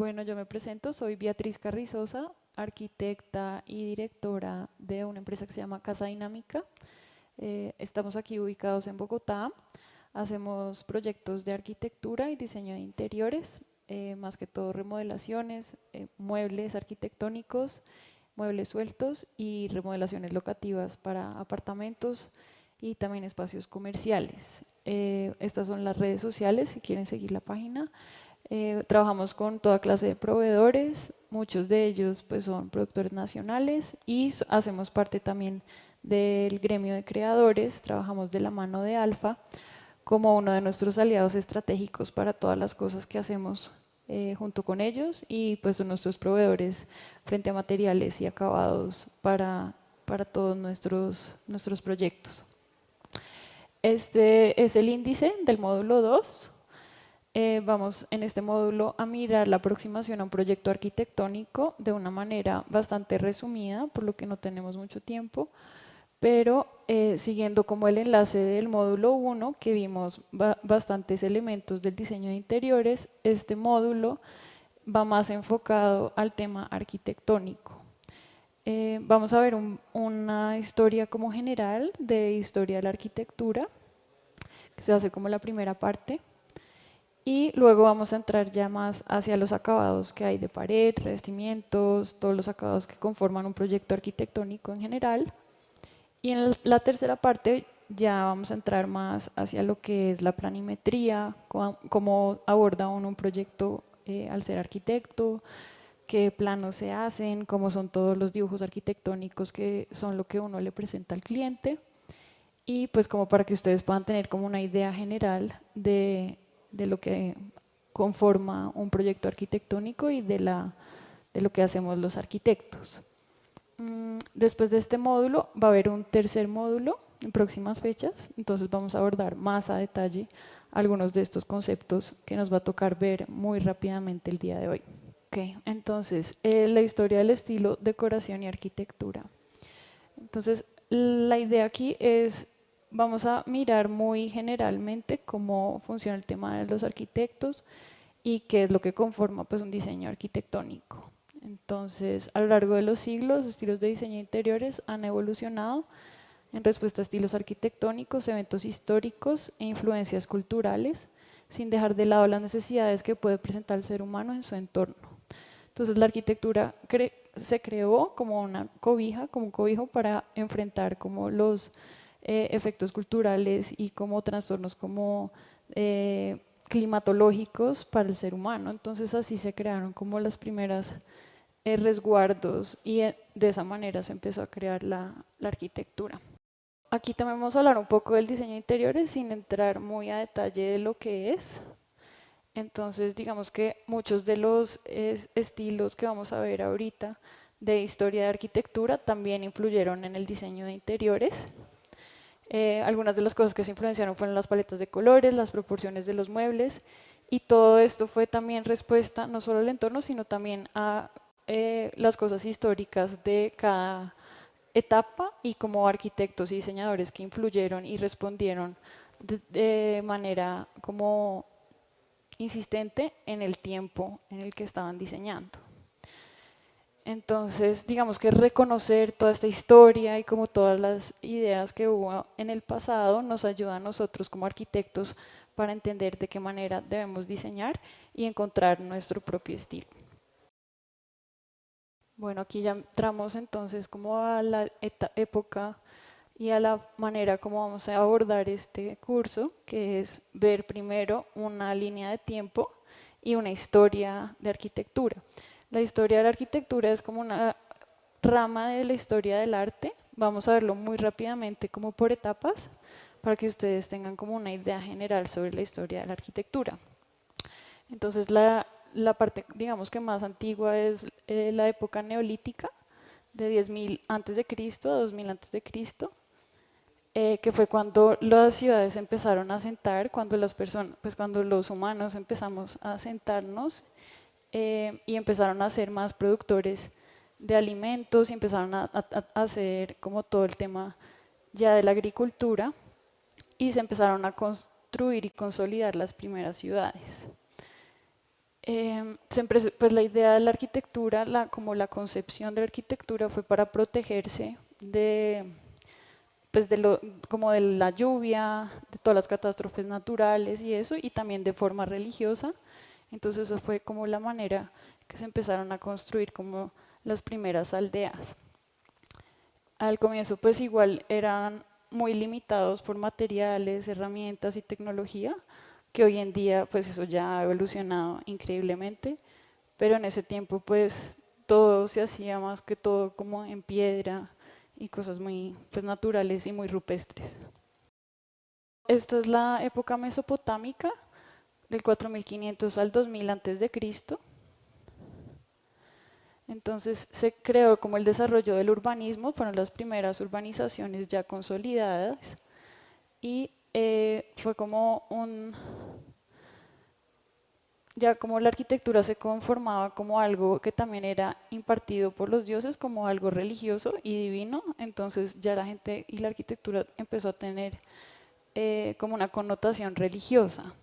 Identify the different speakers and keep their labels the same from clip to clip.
Speaker 1: Bueno, yo me presento, soy Beatriz Carrizosa, arquitecta y directora de una empresa que se llama Casa Dinámica. Estamos aquí ubicados en Bogotá, hacemos proyectos de arquitectura y diseño de interiores, más que todo remodelaciones, muebles arquitectónicos, muebles sueltos y remodelaciones locativas para apartamentos y también espacios comerciales. Estas son las redes sociales, si quieren seguir la página. Trabajamos con toda clase de proveedores, muchos de ellos pues son productores nacionales y hacemos parte también del gremio de creadores, trabajamos de la mano de Alfa como uno de nuestros aliados estratégicos para todas las cosas que hacemos junto con ellos y pues son nuestros proveedores frente a materiales y acabados para todos nuestros proyectos. Este es el índice del módulo 2. Vamos en este módulo a mirar la aproximación a un proyecto arquitectónico de una manera bastante resumida, por lo que no tenemos mucho tiempo, pero siguiendo como el enlace del módulo 1, que vimos bastantes elementos del diseño de interiores, este módulo va más enfocado al tema arquitectónico. Vamos a ver una historia como general de historia de la arquitectura, que se hace como la primera parte. Y luego vamos a entrar ya más hacia los acabados que hay de pared, revestimientos, todos los acabados que conforman un proyecto arquitectónico en general. Y en la tercera parte ya vamos a entrar más hacia lo que es la planimetría, cómo aborda uno un proyecto al ser arquitecto, qué planos se hacen, cómo son todos los dibujos arquitectónicos que son lo que uno le presenta al cliente. Y pues como para que ustedes puedan tener como una idea general de lo que conforma un proyecto arquitectónico y de lo que hacemos los arquitectos. Después de este módulo va a haber un tercer módulo en próximas fechas, entonces vamos a abordar más a detalle algunos de estos conceptos que nos va a tocar ver muy rápidamente el día de hoy. Okay, entonces, la historia del estilo, decoración y arquitectura. Entonces, la idea aquí es, vamos a mirar muy generalmente cómo funciona el tema de los arquitectos y qué es lo que conforma pues, un diseño arquitectónico. Entonces, a lo largo de los siglos, estilos de diseño de interiores han evolucionado en respuesta a estilos arquitectónicos, eventos históricos e influencias culturales, sin dejar de lado las necesidades que puede presentar el ser humano en su entorno. Entonces, la arquitectura se creó como una cobija, como un cobijo para enfrentar como los efectos culturales y como trastornos como climatológicos para el ser humano. Entonces así se crearon como las primeras resguardos y de esa manera se empezó a crear la arquitectura. Aquí también vamos a hablar un poco del diseño de interiores sin entrar muy a detalle de lo que es. Entonces, digamos que muchos de los estilos que vamos a ver ahorita de historia de arquitectura también influyeron en el diseño de interiores. Algunas de las cosas que se influenciaron fueron las paletas de colores, las proporciones de los muebles y todo esto fue también respuesta no solo al entorno, sino también a las cosas históricas de cada etapa y como arquitectos y diseñadores que influyeron y respondieron de manera como insistente en el tiempo en el que estaban diseñando. Entonces, digamos que reconocer toda esta historia y como todas las ideas que hubo en el pasado nos ayuda a nosotros como arquitectos para entender de qué manera debemos diseñar y encontrar nuestro propio estilo. Bueno, aquí ya entramos entonces como a la época y a la manera como vamos a abordar este curso, que es ver primero una línea de tiempo y una historia de arquitectura. La historia de la arquitectura es como una rama de la historia del arte. Vamos a verlo muy rápidamente como por etapas para que ustedes tengan como una idea general sobre la historia de la arquitectura. Entonces la parte digamos que más antigua es la época neolítica de 10.000 antes de Cristo a 2000 antes de Cristo, que fue cuando las ciudades empezaron a asentar, cuando las personas, pues cuando los humanos empezamos a asentarnos y empezaron a ser más productores de alimentos y empezaron a hacer como todo el tema ya de la agricultura y se empezaron a construir y consolidar las primeras ciudades. Pues la idea de la arquitectura, como la concepción de la arquitectura fue para protegerse pues de como de la lluvia, de todas las catástrofes naturales y eso, y también de forma religiosa. Entonces eso fue como la manera que se empezaron a construir como las primeras aldeas. Al comienzo pues igual eran muy limitados por materiales, herramientas y tecnología, que hoy en día pues eso ya ha evolucionado increíblemente, pero en ese tiempo pues todo se hacía más que todo como en piedra y cosas muy pues naturales y muy rupestres. Esta es la época mesopotámica del 4500 al 2000 antes de Cristo. Entonces se creó como el desarrollo del urbanismo, fueron las primeras urbanizaciones ya consolidadas y fue como ya como la arquitectura se conformaba como algo que también era impartido por los dioses, como algo religioso y divino, entonces ya la gente y la arquitectura empezó a tener como una connotación religiosa.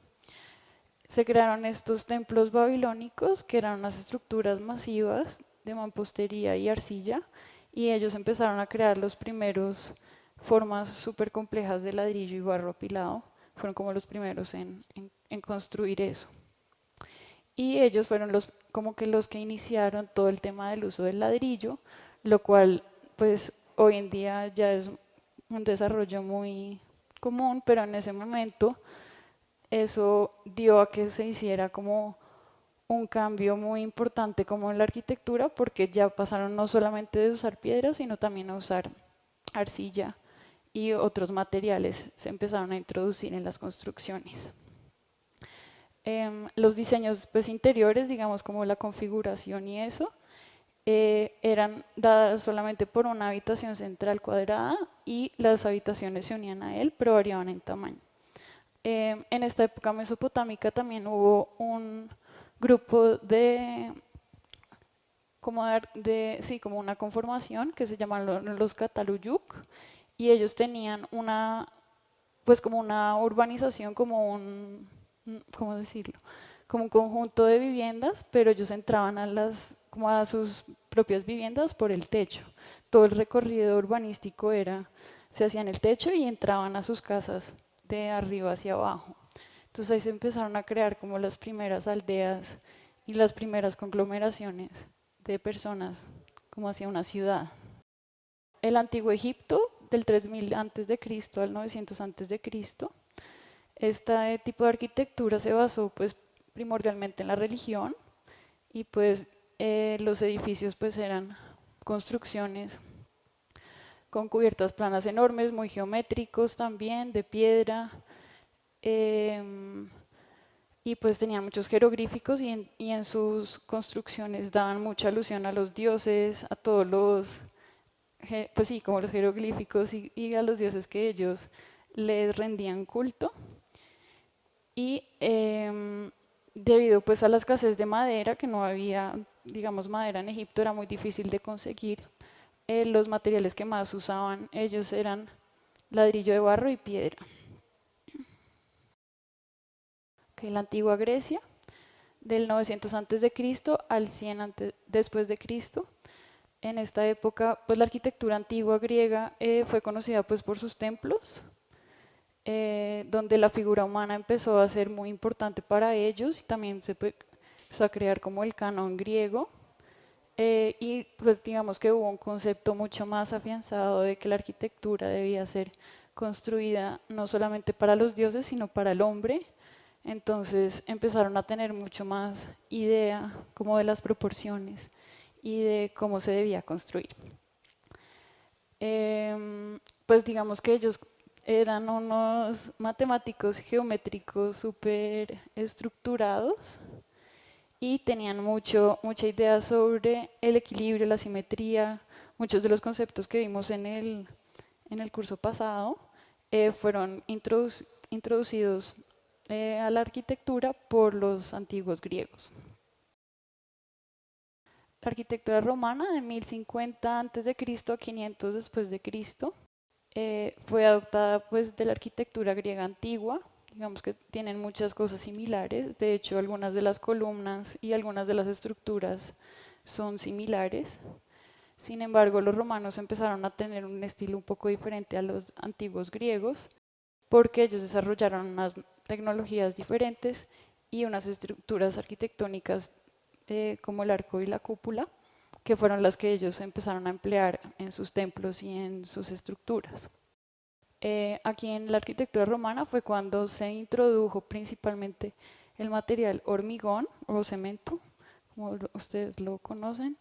Speaker 1: Se crearon estos templos babilónicos, que eran unas estructuras masivas de mampostería y arcilla, y ellos empezaron a crear los primeros formas súper complejas de ladrillo y barro apilado. Fueron como los primeros en construir eso. Y ellos fueron como que los que iniciaron todo el tema del uso del ladrillo, lo cual pues hoy en día ya es un desarrollo muy común, pero en ese momento eso dio a que se hiciera como un cambio muy importante como en la arquitectura, porque ya pasaron no solamente de usar piedras, sino también a usar arcilla y otros materiales se empezaron a introducir en las construcciones. Los diseños pues, interiores, digamos como la configuración y eso, eran dadas solamente por una habitación central cuadrada y las habitaciones se unían a él, pero variaban en tamaño. En esta época mesopotámica también hubo un grupo sí, como una conformación que se llamaban los Cataluyuk y ellos tenían pues como una urbanización, ¿cómo decirlo? Como un conjunto de viviendas, pero ellos entraban como a sus propias viviendas por el techo. Todo el recorrido urbanístico se hacía en el techo y entraban a sus casas de arriba hacia abajo. Entonces ahí se empezaron a crear como las primeras aldeas y las primeras conglomeraciones de personas, como hacia una ciudad. El antiguo Egipto, del 3000 antes de Cristo al 900 antes de Cristo, este tipo de arquitectura se basó pues primordialmente en la religión y pues los edificios pues eran construcciones con cubiertas planas enormes, muy geométricos también, de piedra, y pues tenían muchos jeroglíficos y en sus construcciones daban mucha alusión a los dioses, a todos pues sí, como los jeroglíficos y a los dioses que ellos les rendían culto. Y debido pues a la escasez de madera, que no había, digamos, madera en Egipto, era muy difícil de conseguir, los materiales que más usaban ellos eran ladrillo de barro y piedra. Okay, la antigua Grecia, del 900 antes de Cristo al 100 después de Cristo. En esta época, pues la arquitectura antigua griega fue conocida pues por sus templos, donde la figura humana empezó a ser muy importante para ellos y también empezó a crear como el canon griego. Y pues digamos que hubo un concepto mucho más afianzado de que la arquitectura debía ser construida no solamente para los dioses, sino para el hombre. Entonces empezaron a tener mucho más idea como de las proporciones y de cómo se debía construir. Pues digamos que ellos eran unos matemáticos geométricos súper estructurados y tenían mucha idea sobre el equilibrio, la simetría, muchos de los conceptos que vimos en el curso pasado fueron introducidos a la arquitectura por los antiguos griegos. La arquitectura romana de 1050 a.C. a 500 después de Cristo fue adoptada pues de la arquitectura griega antigua digamos que tienen muchas cosas similares, de hecho algunas de las columnas y algunas de las estructuras son similares. Sin embargo, los romanos empezaron a tener un estilo un poco diferente a los antiguos griegos porque ellos desarrollaron unas tecnologías diferentes y unas estructuras arquitectónicas como el arco y la cúpula, que fueron las que ellos empezaron a emplear en sus templos y en sus estructuras. Aquí en la arquitectura romana fue cuando se introdujo principalmente el material hormigón o cemento, como ustedes lo conocen,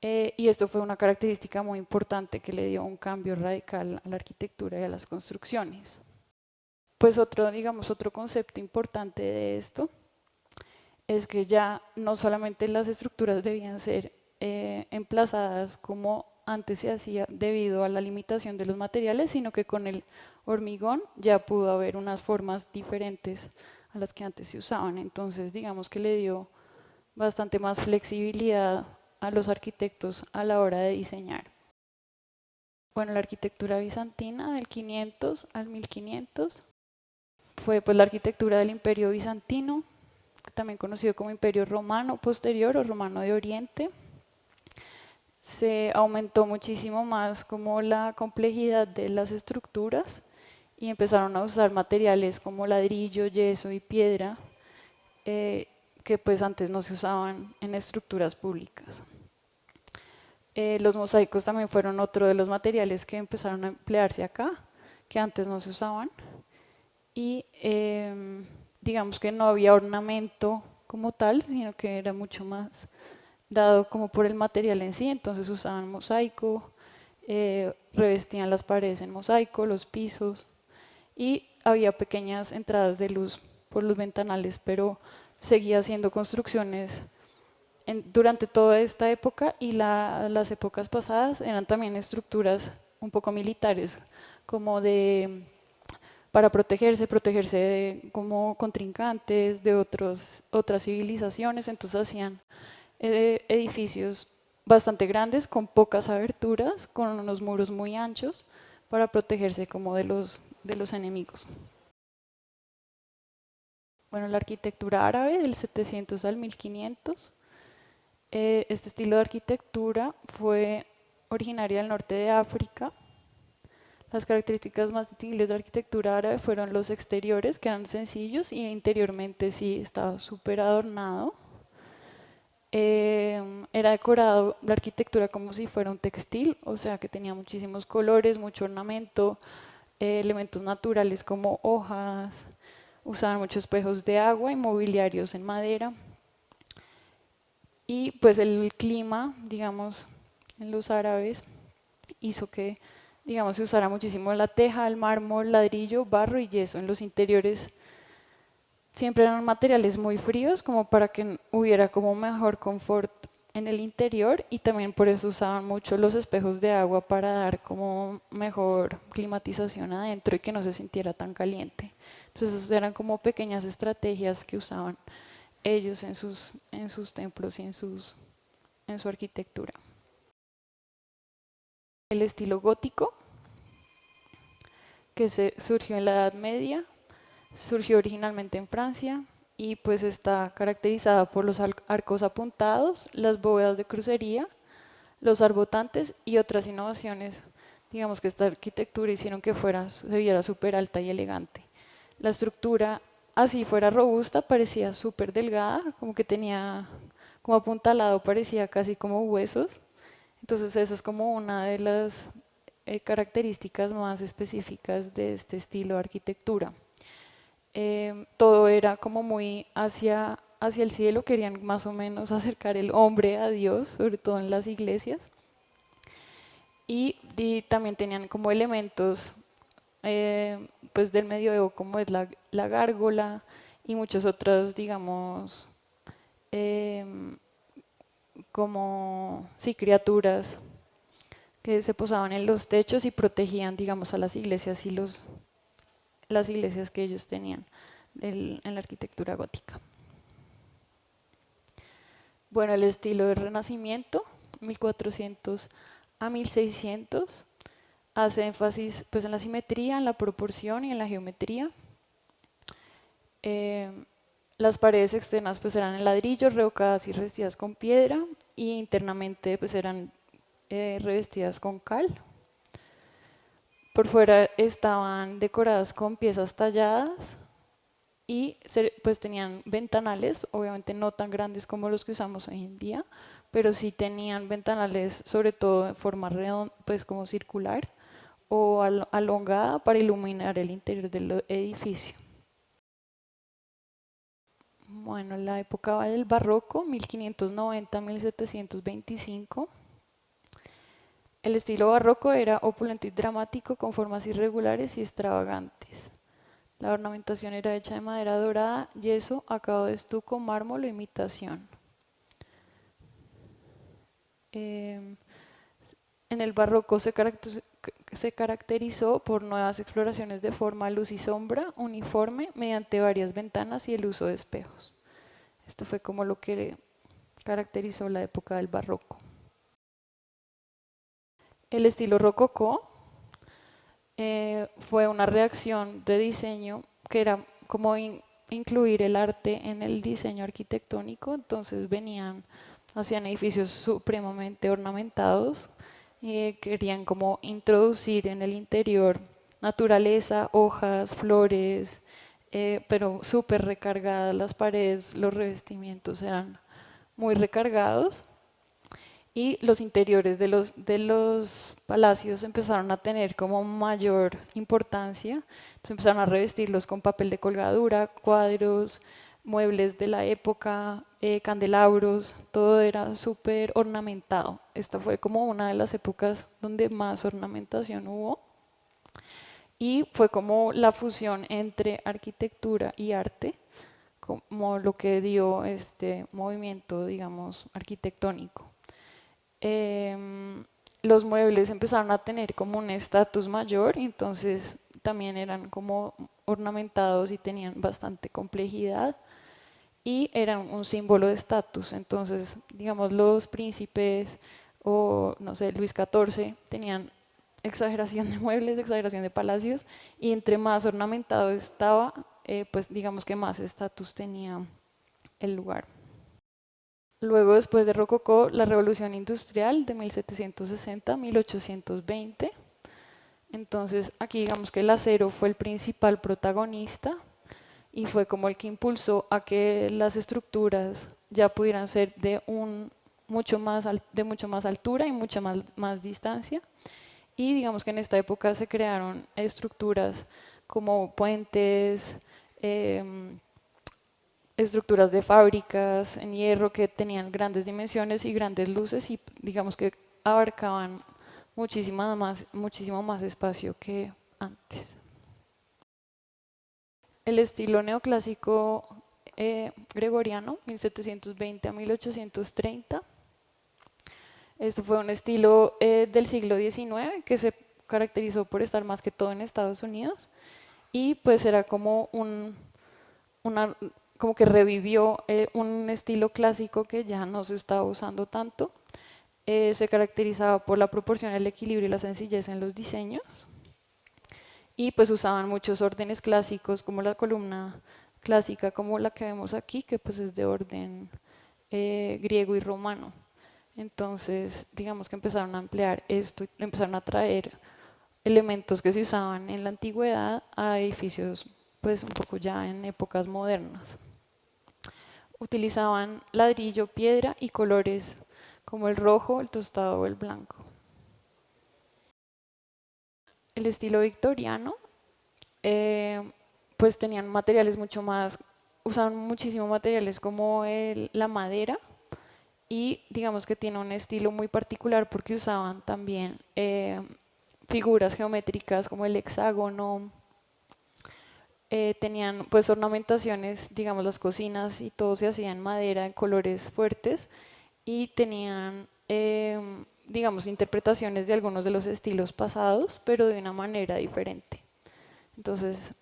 Speaker 1: y esto fue una característica muy importante que le dio un cambio radical a la arquitectura y a las construcciones. Pues otro concepto importante de esto es que ya no solamente las estructuras debían ser emplazadas como antes se hacía debido a la limitación de los materiales, sino que con el hormigón ya pudo haber unas formas diferentes a las que antes se usaban. Entonces, digamos que le dio bastante más flexibilidad a los arquitectos a la hora de diseñar. Bueno, la arquitectura bizantina del 500 al 1500 fue pues la arquitectura del Imperio Bizantino, también conocido como Imperio Romano Posterior o Romano de Oriente. Se aumentó muchísimo más como la complejidad de las estructuras y empezaron a usar materiales como ladrillo, yeso y piedra, que pues antes no se usaban en estructuras públicas. Los mosaicos también fueron otro de los materiales que empezaron a emplearse acá, que antes no se usaban. Y digamos que no había ornamento como tal, sino que era mucho más dado como por el material en sí, entonces usaban mosaico, revestían las paredes en mosaico, los pisos, y había pequeñas entradas de luz por los ventanales, pero seguía haciendo construcciones durante toda esta época y las épocas pasadas eran también estructuras un poco militares, como para protegerse de como contrincantes, de otras civilizaciones, entonces hacían edificios bastante grandes con pocas aberturas, con unos muros muy anchos para protegerse como de los enemigos. Bueno, la arquitectura árabe del 700 al 1500. Este estilo de arquitectura fue originaria del norte de África. Las características más distinguibles de la arquitectura árabe fueron los exteriores, que eran sencillos, y interiormente sí estaba súper adornado. Era decorado la arquitectura como si fuera un textil, o sea que tenía muchísimos colores, mucho ornamento, elementos naturales como hojas, usaban muchos espejos de agua y mobiliarios en madera. Y pues el clima, digamos, en los árabes hizo que, digamos, se usara muchísimo la teja, el mármol, ladrillo, barro y yeso. En los interiores siempre eran materiales muy fríos como para que hubiera como mejor confort en el interior, y también por eso usaban mucho los espejos de agua para dar como mejor climatización adentro y que no se sintiera tan caliente. Entonces eran como pequeñas estrategias que usaban ellos en sus templos y en su arquitectura. El estilo gótico, que surgió en la Edad Media, surgió originalmente en Francia y pues está caracterizada por los arcos apuntados, las bóvedas de crucería, los arbotantes y otras innovaciones. Digamos que esta arquitectura hicieron que se viera súper alta y elegante. La estructura, así fuera robusta, parecía súper delgada, como que tenía como apuntalado, parecía casi como huesos. Entonces esa es como una de las características más específicas de este estilo de arquitectura. Todo era como muy hacia el cielo, querían más o menos acercar el hombre a Dios, sobre todo en las iglesias. Y también tenían como elementos pues del medioevo, como es la gárgola y muchas otras, digamos, em, como sí, criaturas que se posaban en los techos y protegían, digamos, a las iglesias y las iglesias que ellos tenían en la arquitectura gótica. Bueno, el estilo del Renacimiento, 1400 a 1600, hace énfasis pues, en la simetría, en la proporción y en la geometría. Eh, las paredes externas pues eran en ladrillo, revocadas y revestidas con piedra, y internamente pues eran revestidas con cal. Por fuera estaban decoradas con piezas talladas y pues tenían ventanales, obviamente no tan grandes como los que usamos hoy en día, pero sí tenían ventanales sobre todo en forma redonda, pues como circular o alongada para iluminar el interior del edificio. Bueno, la época del barroco, 1590-1725. El estilo barroco era opulento y dramático con formas irregulares y extravagantes. La ornamentación era hecha de madera dorada, yeso, acabado de estuco, mármol o imitación. Eh, en el barroco se caracterizó por nuevas exploraciones de forma, luz y sombra uniforme mediante varias ventanas y el uso de espejos. Esto fue como lo que caracterizó la época del barroco. El estilo rococó fue una reacción de diseño que era como incluir el arte en el diseño arquitectónico, entonces hacían edificios supremamente ornamentados y querían como introducir en el interior naturaleza, hojas, flores, pero súper recargadas las paredes, los revestimientos eran muy recargados y los interiores de los palacios empezaron a tener como mayor importancia, entonces empezaron a revestirlos con papel de colgadura, cuadros, muebles de la época, candelabros, todo era súper ornamentado. Esta fue como una de las épocas donde más ornamentación hubo y fue como la fusión entre arquitectura y arte, como lo que dio este movimiento, digamos, arquitectónico. Los muebles empezaron a tener como un estatus mayor, entonces también eran como ornamentados y tenían bastante complejidad y eran un símbolo de estatus. Entonces, digamos, los príncipes o, no sé, Luis XIV tenían exageración de muebles, exageración de palacios y entre más ornamentado estaba, pues digamos que más estatus tenía el lugar. Luego, después de Rococó, la Revolución Industrial de 1760 a 1820. Entonces, aquí digamos que el acero fue el principal protagonista y fue como el que impulsó a que las estructuras ya pudieran ser de mucho más altura y mucha más distancia. Y digamos que en esta época se crearon estructuras como puentes, estructuras de fábricas en hierro que tenían grandes dimensiones y grandes luces y digamos que abarcaban muchísimo más espacio que antes. El estilo neoclásico gregoriano, 1720 a 1830. Esto fue un estilo del siglo XIX que se caracterizó por estar más que todo en Estados Unidos y pues era como una, como que revivió un estilo clásico que ya no se estaba usando tanto. Se caracterizaba por la proporción, el equilibrio y la sencillez en los diseños y pues usaban muchos órdenes clásicos como la columna clásica como la que vemos aquí, que pues es de orden griego y romano. Entonces, digamos que empezaron a emplear esto, empezaron a traer elementos que se usaban en la antigüedad a edificios pues un poco ya en épocas modernas. Utilizaban ladrillo, piedra y colores como el rojo, el tostado o el blanco. El estilo victoriano, pues tenían materiales mucho más, usaban muchísimo materiales como la madera y digamos que tiene un estilo muy particular porque usaban también figuras geométricas como el hexágono, tenían pues ornamentaciones, digamos las cocinas y todo se hacía en madera en colores fuertes y tenían digamos interpretaciones de algunos de los estilos pasados pero de una manera diferente. Entonces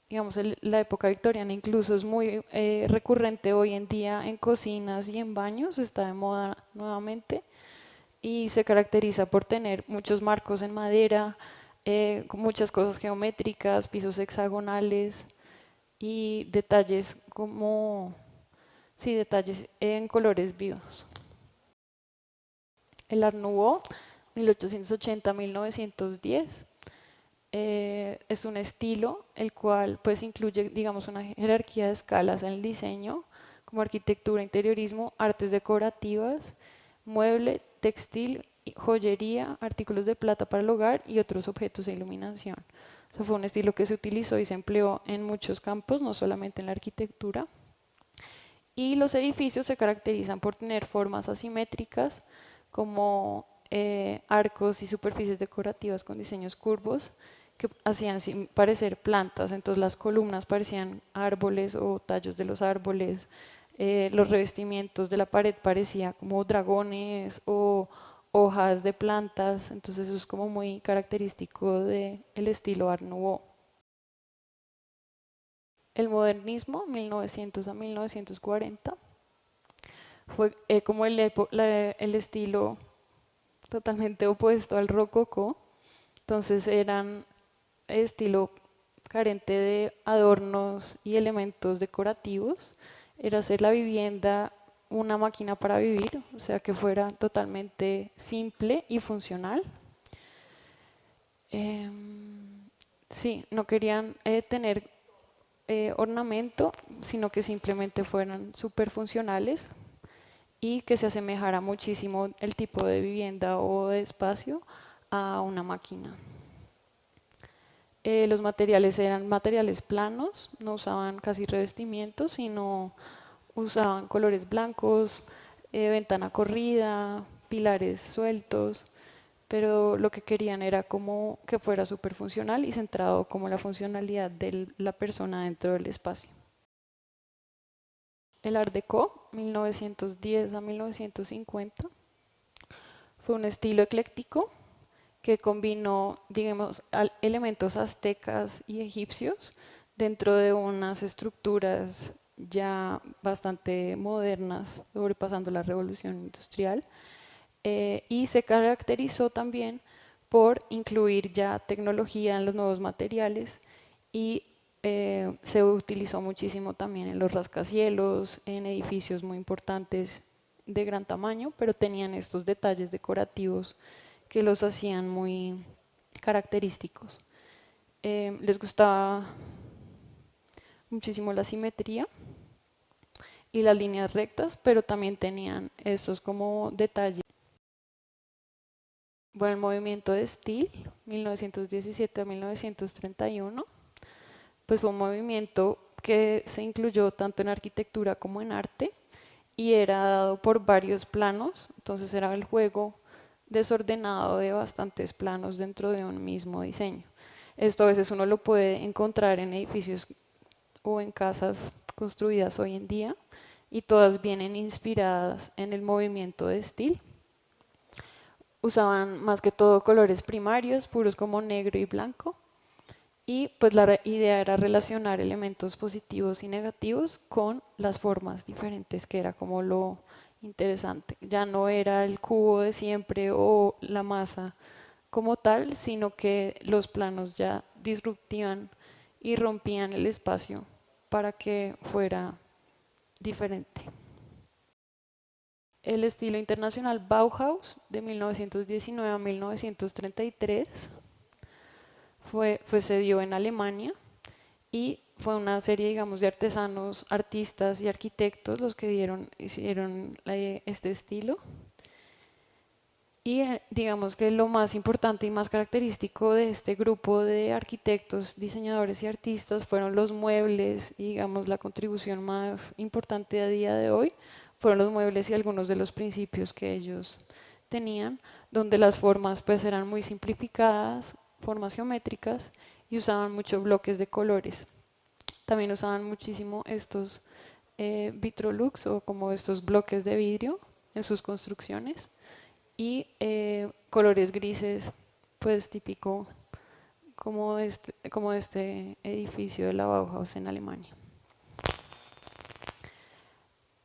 Speaker 1: digamos la época victoriana incluso es muy recurrente hoy en día en cocinas y en baños, está de moda nuevamente y se caracteriza por tener muchos marcos en madera, con muchas cosas geométricas, pisos hexagonales, y detalles como, sí, detalles en colores vivos. El Art Nouveau, 1880-1910, es un estilo el cual pues incluye, digamos, una jerarquía de escalas en el diseño, como arquitectura, interiorismo, artes decorativas, mueble, textil, joyería, artículos de plata para el hogar y otros objetos de iluminación. O sea, fue un estilo que se utilizó y se empleó en muchos campos, no solamente en la arquitectura. Y los edificios se caracterizan por tener formas asimétricas, como arcos y superficies decorativas con diseños curvos que hacían parecer plantas. Entonces las columnas parecían árboles o tallos de los árboles, los revestimientos de la pared parecían como dragones o hojas de plantas. Entonces eso es como muy característico del estilo Art Nouveau. El modernismo, 1900 a 1940, fue como el estilo totalmente opuesto al rococó. Entonces eran estilo carente de adornos y elementos decorativos. Era hacer la vivienda una máquina para vivir, o sea que fuera totalmente simple y funcional. Sí, no querían tener ornamento, sino que simplemente fueran súper funcionales y que se asemejara muchísimo el tipo de vivienda o de espacio a una máquina. Los materiales eran materiales planos, no usaban casi revestimientos, sino usaban colores blancos, ventana corrida, pilares sueltos, pero lo que querían era como que fuera súper funcional y centrado como la funcionalidad de la persona dentro del espacio. El Art Deco, 1910 a 1950, fue un estilo ecléctico que combinó, digamos, elementos aztecas y egipcios dentro de unas estructuras ya bastante modernas, sobrepasando la revolución industrial, y se caracterizó también por incluir ya tecnología en los nuevos materiales y se utilizó muchísimo también en los rascacielos, en edificios muy importantes de gran tamaño, pero tenían estos detalles decorativos que los hacían muy característicos. Les gustaba muchísimo la simetría y las líneas rectas, pero también tenían estos como detalles. Bueno, el movimiento de Steel, 1917 a 1931, pues fue un movimiento que se incluyó tanto en arquitectura como en arte y era dado por varios planos, entonces era el juego desordenado de bastantes planos dentro de un mismo diseño. Esto a veces uno lo puede encontrar en edificios o en casas construidas hoy en día y todas vienen inspiradas en el movimiento de Steel. Usaban más que todo colores primarios, puros como negro y blanco. Y pues la idea era relacionar elementos positivos y negativos con las formas diferentes, que era como lo interesante. Ya no era el cubo de siempre o la masa como tal, sino que los planos ya disruptían y rompían el espacio para que fuera diferente. El estilo internacional Bauhaus de 1919 a 1933 se dio en Alemania y fue una serie, digamos, de artesanos, artistas y arquitectos los que hicieron este estilo. Y digamos que lo más importante y más característico de este grupo de arquitectos, diseñadores y artistas fueron los muebles y digamos la contribución más importante a día de hoy fueron los muebles y algunos de los principios que ellos tenían, donde las formas pues eran muy simplificadas, formas geométricas y usaban muchos bloques de colores. También usaban muchísimo estos Vitrolux o como estos bloques de vidrio en sus construcciones y colores grises, pues típico como este edificio de la Bauhaus en Alemania.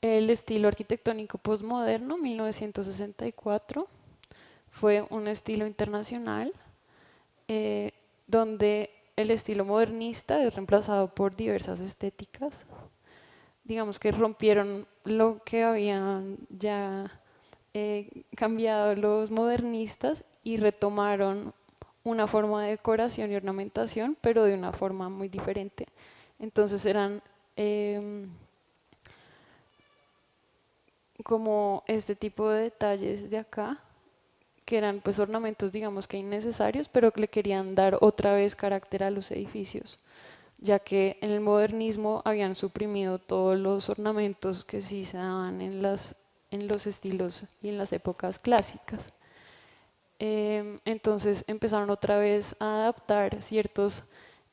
Speaker 1: El estilo arquitectónico postmoderno, 1964, fue un estilo internacional donde el estilo modernista es reemplazado por diversas estéticas. Digamos que rompieron lo que habían ya cambiado los modernistas y retomaron una forma de decoración y ornamentación, pero de una forma muy diferente. Entonces eran como este tipo de detalles de acá, que eran pues ornamentos digamos que innecesarios, pero que le querían dar otra vez carácter a los edificios, ya que en el modernismo habían suprimido todos los ornamentos que sí se daban en los estilos y en las épocas clásicas. Entonces empezaron otra vez a adaptar ciertos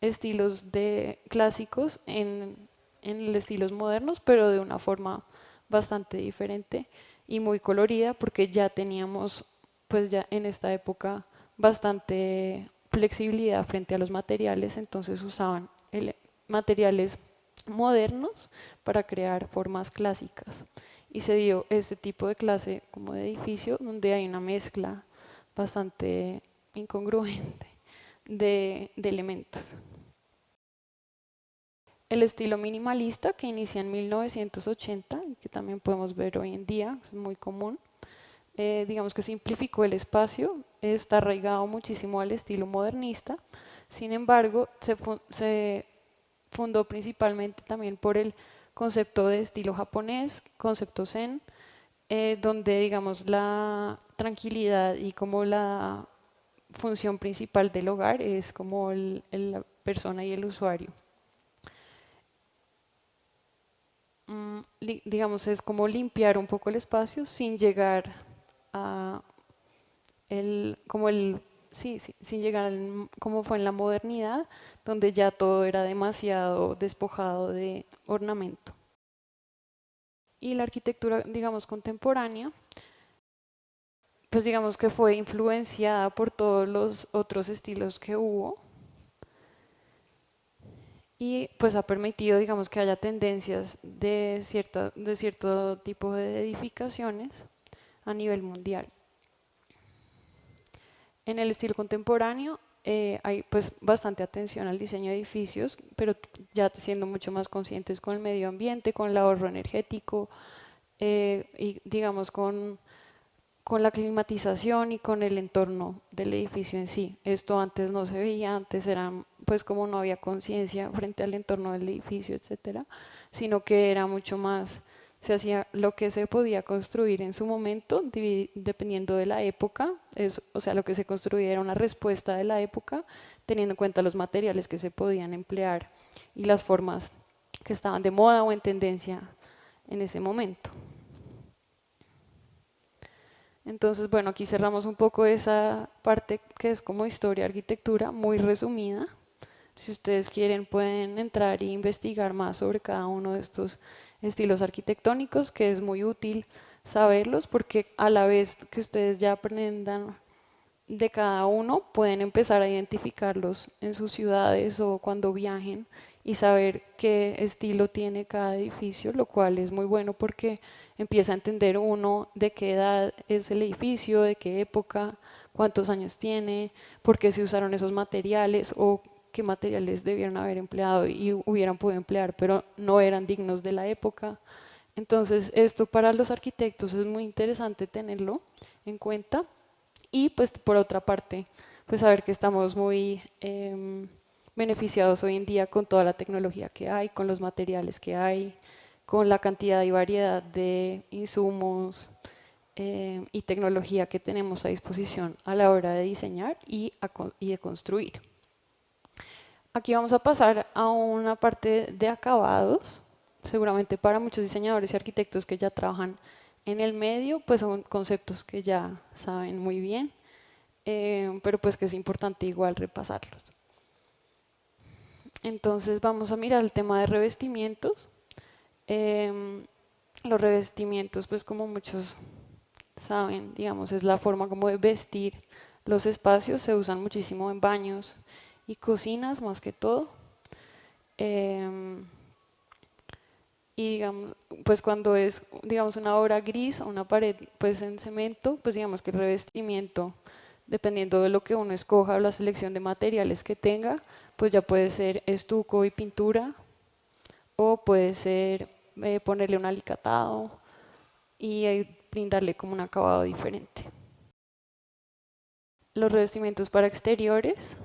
Speaker 1: estilos de clásicos en estilos modernos, pero de una forma bastante diferente y muy colorida, porque ya teníamos pues ya en esta época bastante flexibilidad frente a los materiales, entonces usaban materiales modernos para crear formas clásicas y se dio este tipo de clase como de edificio donde hay una mezcla bastante incongruente de elementos. El estilo minimalista que inicia en 1980 y que también podemos ver hoy en día, es muy común, digamos que simplificó el espacio, está arraigado muchísimo al estilo modernista, sin embargo se fundó principalmente también por el concepto de estilo japonés, concepto zen, donde digamos la tranquilidad y como la función principal del hogar es como la persona y el usuario. Digamos, es como limpiar un poco el espacio sin llegar a sin llegar como fue en la modernidad, donde ya todo era demasiado despojado de ornamento. Y la arquitectura, digamos, contemporánea, pues digamos que fue influenciada por todos los otros estilos que hubo y pues ha permitido, digamos, que haya tendencias de cierto tipo de edificaciones a nivel mundial. En el estilo contemporáneo hay pues bastante atención al diseño de edificios, pero ya siendo mucho más conscientes con el medio ambiente, con el ahorro energético y digamos con la climatización y con el entorno del edificio en sí. Esto antes no se veía, antes era pues como no había conciencia frente al entorno del edificio, etcétera, sino que era mucho más, se hacía lo que se podía construir en su momento, dependiendo de la época, o sea, lo que se construía era una respuesta de la época, teniendo en cuenta los materiales que se podían emplear y las formas que estaban de moda o en tendencia en ese momento. Entonces, bueno, aquí cerramos un poco esa parte que es como historia, arquitectura, muy resumida. Si ustedes quieren pueden entrar e investigar más sobre cada uno de estos estilos arquitectónicos, que es muy útil saberlos porque a la vez que ustedes ya aprendan de cada uno, pueden empezar a identificarlos en sus ciudades o cuando viajen y saber qué estilo tiene cada edificio, lo cual es muy bueno porque empieza a entender uno de qué edad es el edificio, de qué época, cuántos años tiene, por qué se usaron esos materiales o qué materiales debieron haber empleado y hubieran podido emplear, pero no eran dignos de la época. Entonces, esto para los arquitectos es muy interesante tenerlo en cuenta. Y pues por otra parte, pues saber que estamos muy beneficiados hoy en día con toda la tecnología que hay, con los materiales que hay, con la cantidad y variedad de insumos y tecnología que tenemos a disposición a la hora de diseñar y de construir. Aquí vamos a pasar a una parte de acabados, seguramente para muchos diseñadores y arquitectos que ya trabajan en el medio, pues son conceptos que ya saben muy bien, pero pues que es importante igual repasarlos. Entonces vamos a mirar el tema de revestimientos. Los revestimientos, pues como muchos saben, digamos, es la forma como de vestir los espacios, se usan muchísimo en baños y cocinas más que todo. Y digamos, pues cuando es, digamos, una obra gris o una pared pues en cemento, pues digamos que el revestimiento, dependiendo de lo que uno escoja o la selección de materiales que tenga, pues ya puede ser estuco y pintura, o puede ser ponerle un alicatado y brindarle como un acabado diferente. Los revestimientos para exteriores,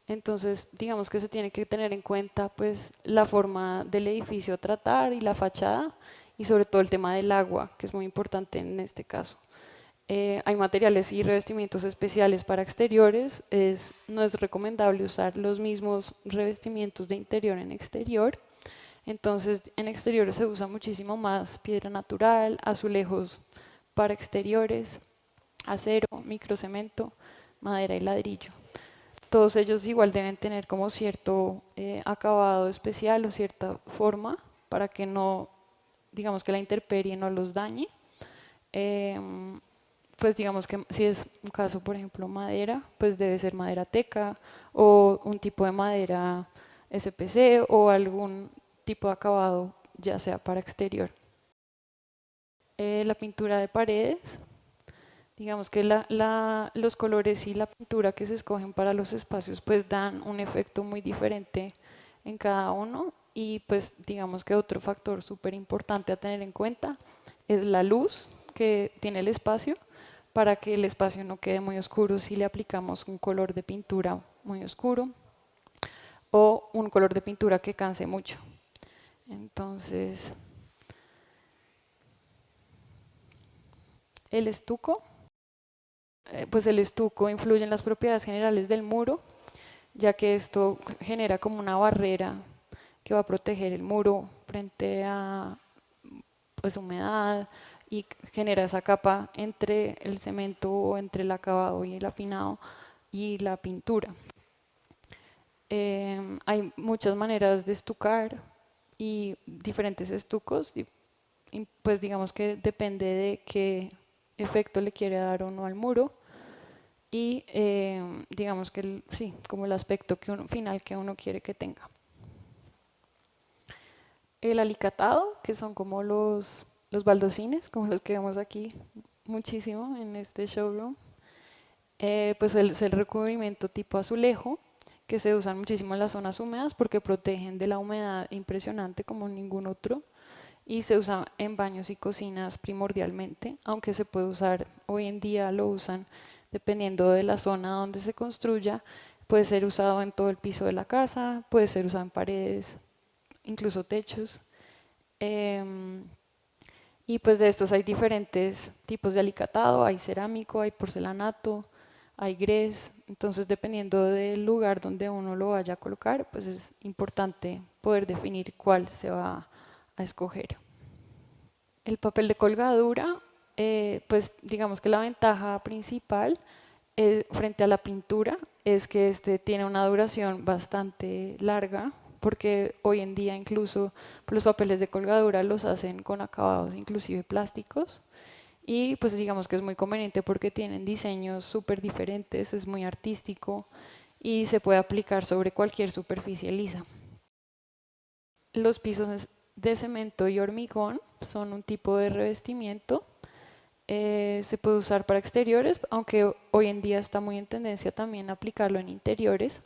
Speaker 1: entonces digamos que se tiene que tener en cuenta pues la forma del edificio a tratar y la fachada, y sobre todo el tema del agua, que es muy importante en este caso. Hay materiales y revestimientos especiales para exteriores. No es recomendable usar los mismos revestimientos de interior en exterior. Entonces, en exteriores se usa muchísimo más piedra natural, azulejos para exteriores, acero, microcemento, madera y ladrillo. Todos ellos igual deben tener como cierto acabado especial o cierta forma para que no, digamos que la intemperie no los dañe. Pues digamos que si es un caso, por ejemplo, madera, pues debe ser madera teca o un tipo de madera SPC o algún tipo de acabado, ya sea para exterior. La pintura de paredes, digamos que los colores y la pintura que se escogen para los espacios pues dan un efecto muy diferente en cada uno, y pues digamos que otro factor súper importante a tener en cuenta es la luz que tiene el espacio, para que el espacio no quede muy oscuro si le aplicamos un color de pintura muy oscuro o un color de pintura que canse mucho. Entonces, el estuco, pues el estuco influye en las propiedades generales del muro, ya que esto genera como una barrera que va a proteger el muro frente a pues humedad, y genera esa capa entre el cemento o entre el acabado y el apinado y la pintura. Hay muchas maneras de estucar y diferentes estucos, y pues digamos que depende de qué efecto le quiere dar o no al muro, y digamos que sí, como el aspecto final que uno quiere que tenga. El alicatado, que son como los baldosines, como los que vemos aquí muchísimo en este showroom, pues es el recubrimiento tipo azulejo, que se usan muchísimo en las zonas húmedas porque protegen de la humedad impresionante como ningún otro, y se usa en baños y cocinas primordialmente, aunque se puede usar, hoy en día lo usan dependiendo de la zona donde se construya, puede ser usado en todo el piso de la casa, puede ser usado en paredes, incluso techos. Y pues de estos hay diferentes tipos de alicatado, hay cerámico, hay porcelanato, hay grés. Entonces dependiendo del lugar donde uno lo vaya a colocar, pues es importante poder definir cuál se va a escoger. El papel de colgadura, pues digamos que la ventaja principal frente a la pintura es que este tiene una duración bastante larga, porque hoy en día incluso los papeles de colgadura los hacen con acabados inclusive plásticos, y pues digamos que es muy conveniente porque tienen diseños súper diferentes, es muy artístico y se puede aplicar sobre cualquier superficie lisa. Los pisos de cemento y hormigón son un tipo de revestimiento. Se puede usar para exteriores, aunque hoy en día está muy en tendencia también aplicarlo en interiores.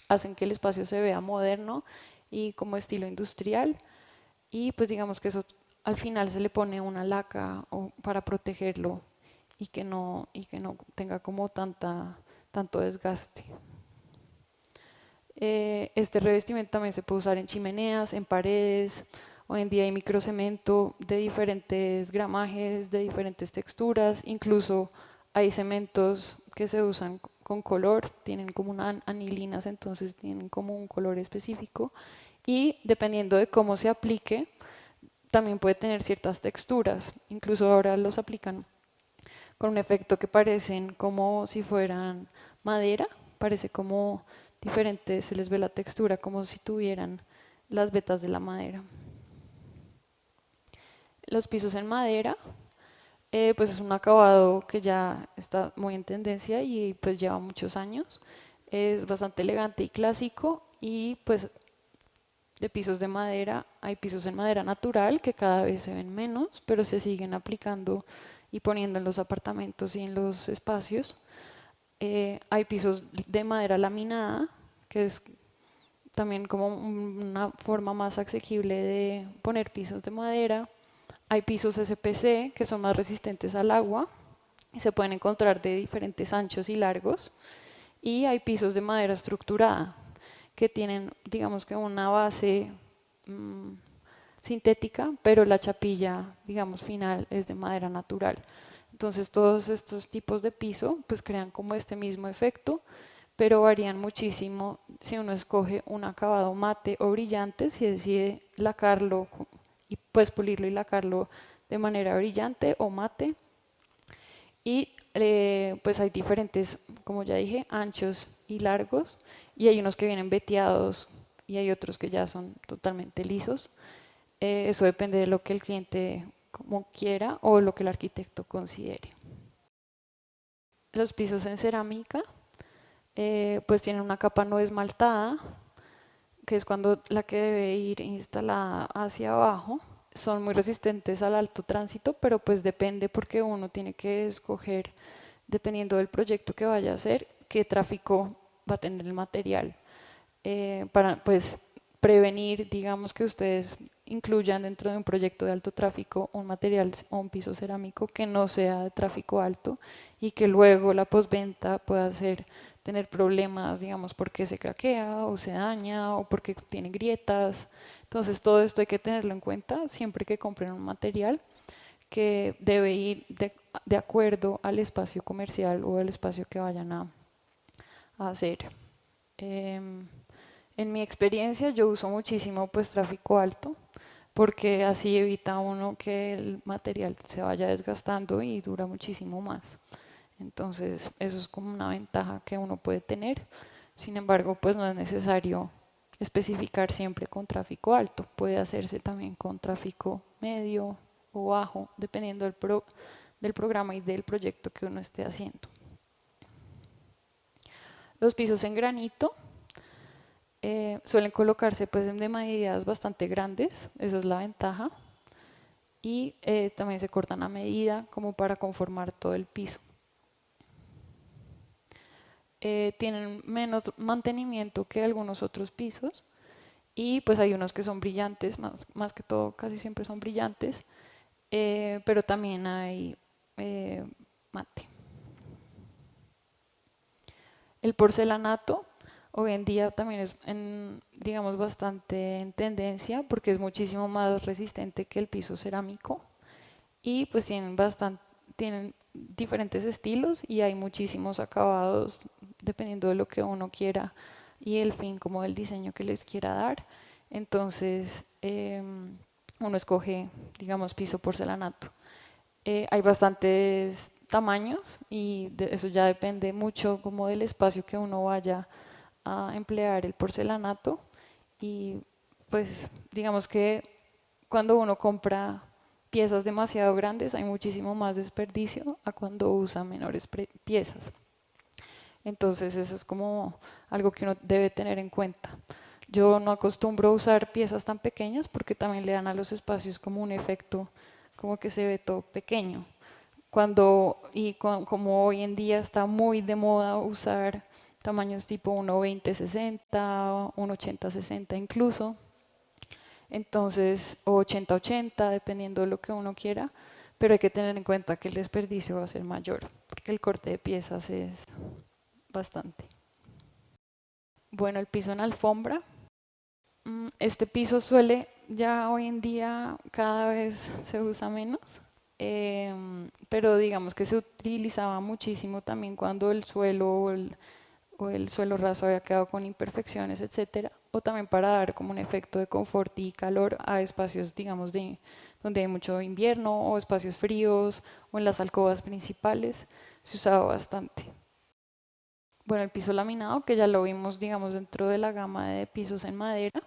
Speaker 1: Hacen que el espacio se vea moderno y como estilo industrial, y pues digamos que eso al final se le pone una laca para protegerlo y que no tenga como tanto desgaste. Este revestimiento también se puede usar en chimeneas, en paredes. Hoy en día hay microcemento de diferentes gramajes, de diferentes texturas, incluso hay cementos que se usan con color, tienen como anilinas, entonces tienen como un color específico, y dependiendo de cómo se aplique, también puede tener ciertas texturas. Incluso ahora los aplican con un efecto que parecen como si fueran madera, parece como diferente, se les ve la textura como si tuvieran las vetas de la madera. Los pisos en madera, pues es un acabado que ya está muy en tendencia y pues lleva muchos años. Es bastante elegante y clásico, y pues de pisos de madera, hay pisos en madera natural que cada vez se ven menos, pero se siguen aplicando y poniendo en los apartamentos y en los espacios. Hay pisos de madera laminada que es también como una forma más asequible de poner pisos de madera. Hay pisos SPC que son más resistentes al agua y se pueden encontrar de diferentes anchos y largos. Y hay pisos de madera estructurada que tienen, digamos que una base sintética, pero la chapilla, digamos, final es de madera natural. Entonces todos estos tipos de piso pues crean como este mismo efecto, pero varían muchísimo si uno escoge un acabado mate o brillante, si decide lacarlo y pues pulirlo y lacarlo de manera brillante o mate. Y pues hay diferentes, como ya dije, anchos y largos, y hay unos que vienen veteados y hay otros que ya son totalmente lisos. Eso depende de lo que el cliente como quiera o lo que el arquitecto considere. Los pisos en cerámica pues tienen una capa no esmaltada, que es cuando la que debe ir instalada hacia abajo. Son muy resistentes al alto tránsito, pero pues depende porque uno tiene que escoger, dependiendo del proyecto que vaya a hacer, qué tráfico va a tener el material. Para pues prevenir, digamos, que ustedes incluyan dentro de un proyecto de alto tráfico un material o un piso cerámico que no sea de tráfico alto y que luego la postventa pueda tener problemas, digamos, porque se craquea o se daña o porque tiene grietas. Entonces todo esto hay que tenerlo en cuenta siempre que compren un material que debe ir de acuerdo al espacio comercial o al espacio que vayan a hacer. En mi experiencia yo uso muchísimo pues tráfico alto porque así evita uno que el material se vaya desgastando y dura muchísimo más. Entonces eso es como una ventaja que uno puede tener. Sin embargo, pues no es necesario especificar siempre con tráfico alto. Puede hacerse también con tráfico medio o bajo, dependiendo del programa y del proyecto que uno esté haciendo. Los pisos en granito suelen colocarse pues de medidas bastante grandes, esa es la ventaja, y también se cortan a medida como para conformar todo el piso. Tienen menos mantenimiento que algunos otros pisos y pues hay unos que son brillantes, más que todo casi siempre son brillantes, pero también hay mate. El porcelanato hoy en día también es, digamos, bastante en tendencia porque es muchísimo más resistente que el piso cerámico y pues tienen diferentes estilos y hay muchísimos acabados dependiendo de lo que uno quiera y el fin como del diseño que les quiera dar. Entonces uno escoge, digamos, piso porcelanato. Hay bastantes tamaños y eso ya depende mucho como del espacio que uno vaya a emplear el porcelanato y pues digamos que cuando uno compra piezas demasiado grandes hay muchísimo más desperdicio a cuando usa menores piezas. Entonces eso es como algo que uno debe tener en cuenta. Yo no acostumbro a usar piezas tan pequeñas porque también le dan a los espacios como un efecto como que se ve todo pequeño. Como hoy en día está muy de moda usar tamaños tipo 1,20-60, 1,80-60 incluso, entonces, o 80-80, dependiendo de lo que uno quiera, pero hay que tener en cuenta que el desperdicio va a ser mayor, porque el corte de piezas es bastante. Bueno, el piso en alfombra. Este piso ya hoy en día cada vez se usa menos, pero digamos que se utilizaba muchísimo también cuando el suelo o el suelo raso había quedado con imperfecciones, etcétera, o también para dar como un efecto de confort y calor a espacios, digamos, donde hay mucho invierno o espacios fríos o en las alcobas principales, se usaba bastante. Bueno, el piso laminado, que ya lo vimos, digamos, dentro de la gama de pisos en madera,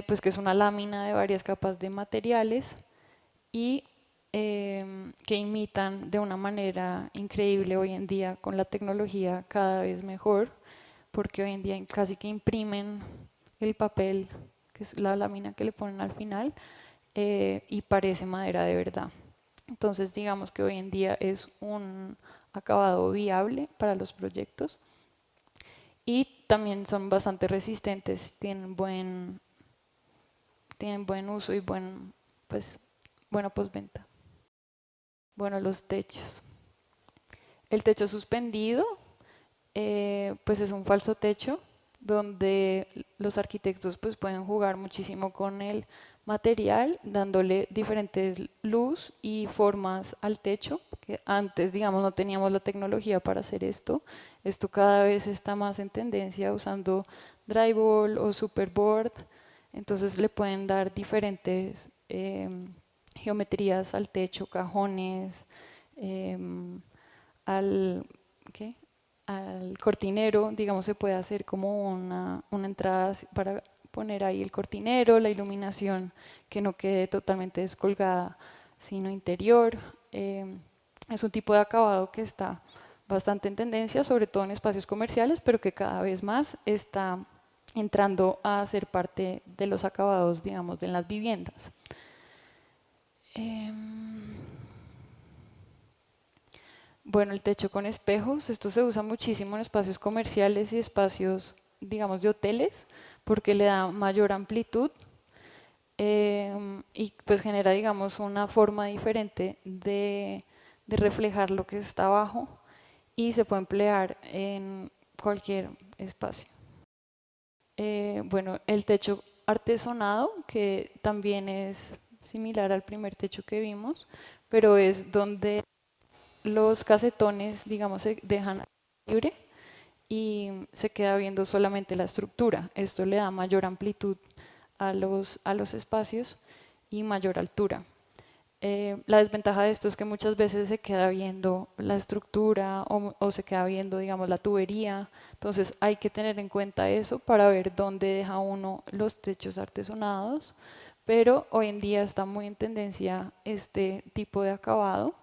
Speaker 1: pues que es una lámina de varias capas de materiales y que imitan de una manera increíble hoy en día con la tecnología cada vez mejor, porque hoy en día casi que imprimen el papel, que es la lámina que le ponen al final, y parece madera de verdad. Entonces digamos que hoy en día es un acabado viable para los proyectos y también son bastante resistentes, tienen buen uso y pues, buena postventa. Bueno, los techos. El techo suspendido, pues es un falso techo donde los arquitectos pues pueden jugar muchísimo con el material, dándole diferentes luz y formas al techo, que antes, digamos, no teníamos la tecnología para hacer esto. Esto cada vez está más en tendencia usando drywall o superboard, entonces le pueden dar diferentes geometrías al techo, cajones, al, ¿qué? Al cortinero, digamos, se puede hacer como una entrada para poner ahí el cortinero, la iluminación que no quede totalmente descolgada, sino interior. Es un tipo de acabado que está bastante en tendencia, sobre todo en espacios comerciales, pero que cada vez más está entrando a ser parte de los acabados, digamos, de las viviendas. Bueno, el techo con espejos, esto se usa muchísimo en espacios comerciales y espacios, digamos, de hoteles, porque le da mayor amplitud y pues genera, digamos, una forma diferente de reflejar lo que está abajo y se puede emplear en cualquier espacio. Bueno, el techo artesonado, que también es similar al primer techo que vimos, pero es donde los casetones, digamos, se dejan libre y se queda viendo solamente la estructura. Esto le da mayor amplitud a los espacios y mayor altura. La desventaja de esto es que muchas veces se queda viendo la estructura o se queda viendo, digamos, la tubería. Entonces hay que tener en cuenta eso para ver dónde deja uno los techos artesonados. Pero hoy en día está muy en tendencia este tipo de acabado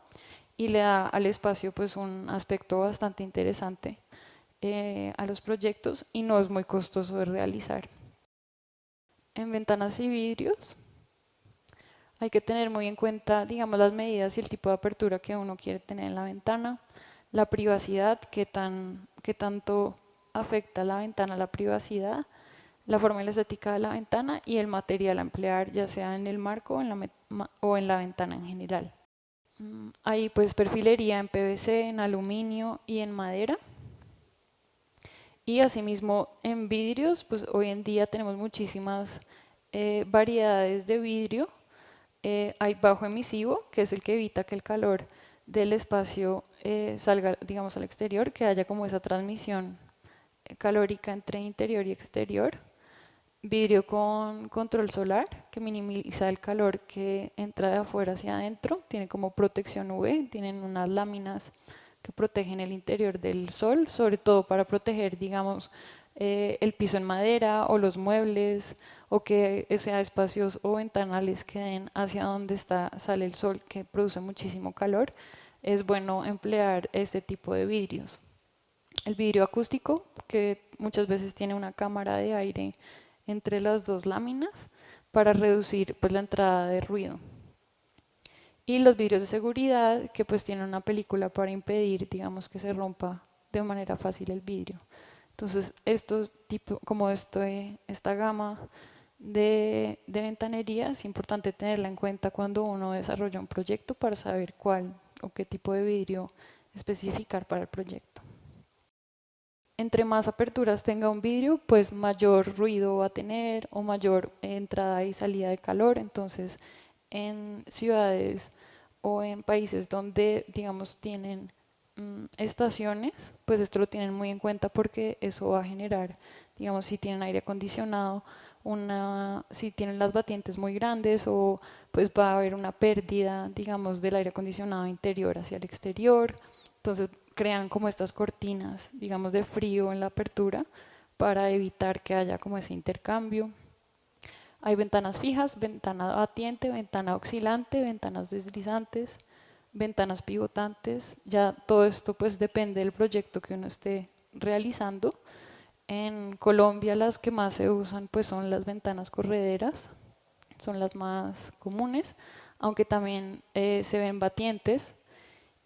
Speaker 1: y le da al espacio pues un aspecto bastante interesante a los proyectos y no es muy costoso de realizar. En ventanas y vidrios hay que tener muy en cuenta, digamos, las medidas y el tipo de apertura que uno quiere tener en la ventana, la privacidad, qué tanto afecta la ventana a la privacidad, la forma y la estética de la ventana y el material a emplear, ya sea en el marco o en la ventana en general. Hay pues perfilería en PVC, en aluminio y en madera. Y asimismo en vidrios, pues hoy en día tenemos muchísimas variedades de vidrio. Hay bajo emisivo, que es el que evita que el calor del espacio salga, digamos, al exterior, que haya como esa transmisión calórica entre interior y exterior. Vidrio con control solar, que minimiza el calor que entra de afuera hacia adentro, tiene como protección UV, tienen unas láminas que protegen el interior del sol, sobre todo para proteger, digamos, el piso en madera o los muebles, o que sea espacios o ventanales que den hacia donde sale el sol, que produce muchísimo calor. Es bueno emplear este tipo de vidrios. El vidrio acústico, que muchas veces tiene una cámara de aire entre las dos láminas para reducir pues, la entrada de ruido. Y los vidrios de seguridad, que pues tienen una película para impedir, digamos, que se rompa de manera fácil el vidrio. Entonces, esta gama de ventanería es importante tenerla en cuenta cuando uno desarrolla un proyecto para saber cuál o qué tipo de vidrio especificar para el proyecto. Entre más aperturas tenga un vidrio, pues mayor ruido va a tener o mayor entrada y salida de calor. Entonces, en ciudades o en países donde, digamos, tienen estaciones, pues esto lo tienen muy en cuenta porque eso va a generar, digamos, si tienen aire acondicionado, si tienen las batientes muy grandes o pues va a haber una pérdida, digamos, del aire acondicionado interior hacia el exterior. Entonces crean como estas cortinas, digamos, de frío en la apertura para evitar que haya como ese intercambio. Hay ventanas fijas, ventana batiente, ventana oscilante, ventanas deslizantes, ventanas pivotantes. Ya todo esto pues depende del proyecto que uno esté realizando. En Colombia las que más se usan pues son las ventanas correderas, son las más comunes, aunque también se ven batientes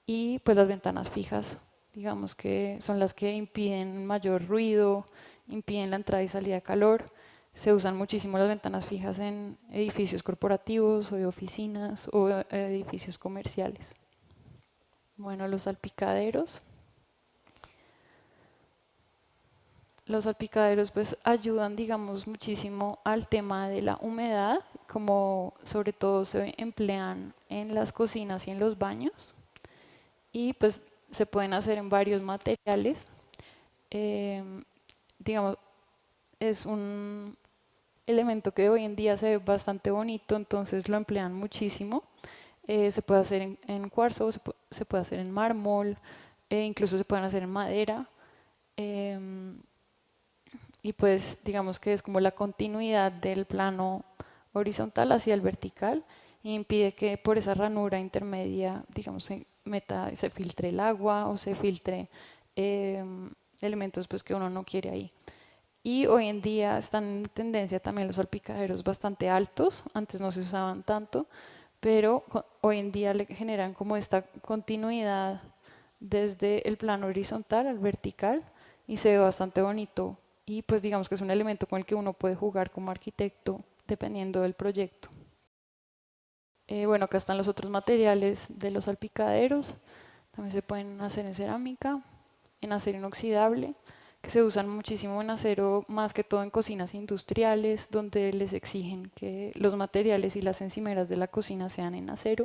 Speaker 1: y pues las ventanas fijas, digamos que son las que impiden mayor ruido impiden la entrada y salida de calor. Se usan muchísimo las ventanas fijas en edificios corporativos o de oficinas o edificios comerciales. Bueno, los salpicaderos. Los salpicaderos pues ayudan, digamos, muchísimo al tema de la humedad, como sobre todo se emplean en las cocinas y en los baños, y pues se pueden hacer en varios materiales. Eh, digamos, es un elemento que hoy en día se ve bastante bonito, entonces lo emplean muchísimo. Se puede hacer en cuarzo, se puede hacer en mármol, incluso se pueden hacer en madera. Y pues digamos que es como la continuidad del plano horizontal hacia el vertical e impide que por esa ranura intermedia, digamos, se filtre el agua o se filtre eh, elementos pues, que uno no quiere ahí. Y hoy en día están en tendencia también los salpicaderos bastante altos, antes no se usaban tanto, pero hoy en día le generan como esta continuidad desde el plano horizontal al vertical y se ve bastante bonito y pues digamos que es un elemento con el que uno puede jugar como arquitecto dependiendo del proyecto. Bueno, acá están los otros materiales de los salpicaderos, también se pueden hacer en cerámica, en acero inoxidable, que se usan muchísimo en acero, más que todo en cocinas industriales, donde les exigen que los materiales y las encimeras de la cocina sean en acero,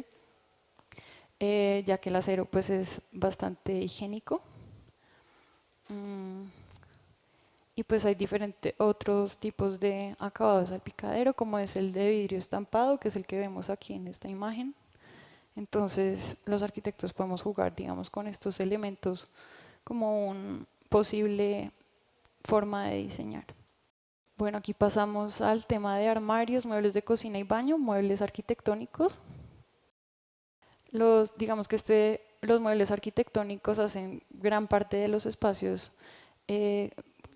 Speaker 1: ya que el acero pues es bastante higiénico. Y pues hay diferentes otros tipos de acabado de salpicadero, como es el de vidrio estampado, que es el que vemos aquí en esta imagen. Entonces los arquitectos podemos jugar, digamos, con estos elementos como una posible forma de diseñar. Bueno, aquí pasamos al tema de armarios, muebles de cocina y baño, muebles arquitectónicos. Digamos que los muebles arquitectónicos hacen gran parte de los espacios,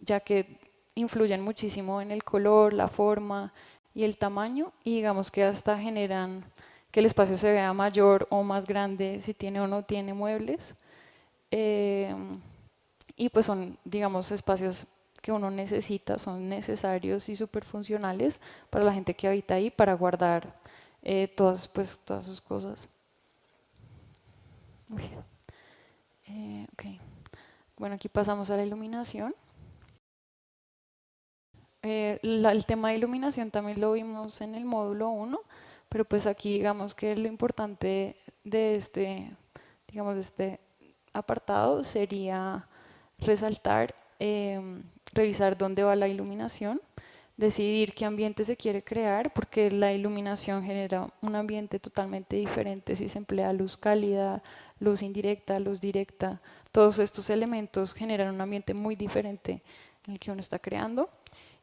Speaker 1: ya que influyen muchísimo en el color, la forma y el tamaño, y digamos que hasta generan que el espacio se vea mayor o más grande si tiene o no tiene muebles. Y pues son, digamos, espacios que uno necesita, son necesarios y súper funcionales para la gente que habita ahí, para guardar todas sus cosas. Ok. Bueno, aquí pasamos a la iluminación. El tema de iluminación también lo vimos en el módulo 1, pero pues aquí digamos que lo importante de digamos, de este apartado sería resaltar, revisar dónde va la iluminación, decidir qué ambiente se quiere crear, porque la iluminación genera un ambiente totalmente diferente si se emplea luz cálida, luz indirecta, luz directa. Todos estos elementos generan un ambiente muy diferente en el que uno está creando.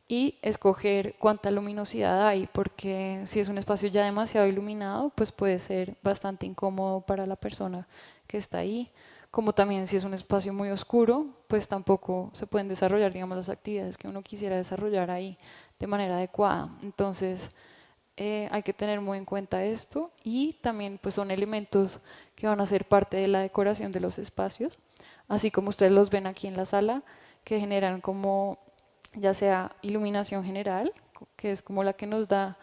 Speaker 1: Y escoger cuánta luminosidad hay, porque si es un espacio ya demasiado iluminado, pues puede ser bastante incómodo para la persona que está ahí. Como también si es un espacio muy oscuro, pues tampoco se pueden desarrollar, digamos, las actividades que uno quisiera desarrollar ahí de manera adecuada. Entonces, hay que tener muy en cuenta esto y también pues son elementos que van a ser parte de la decoración de los espacios, así como ustedes los ven aquí en la sala, que generan como ya sea iluminación general, que es como la que nos da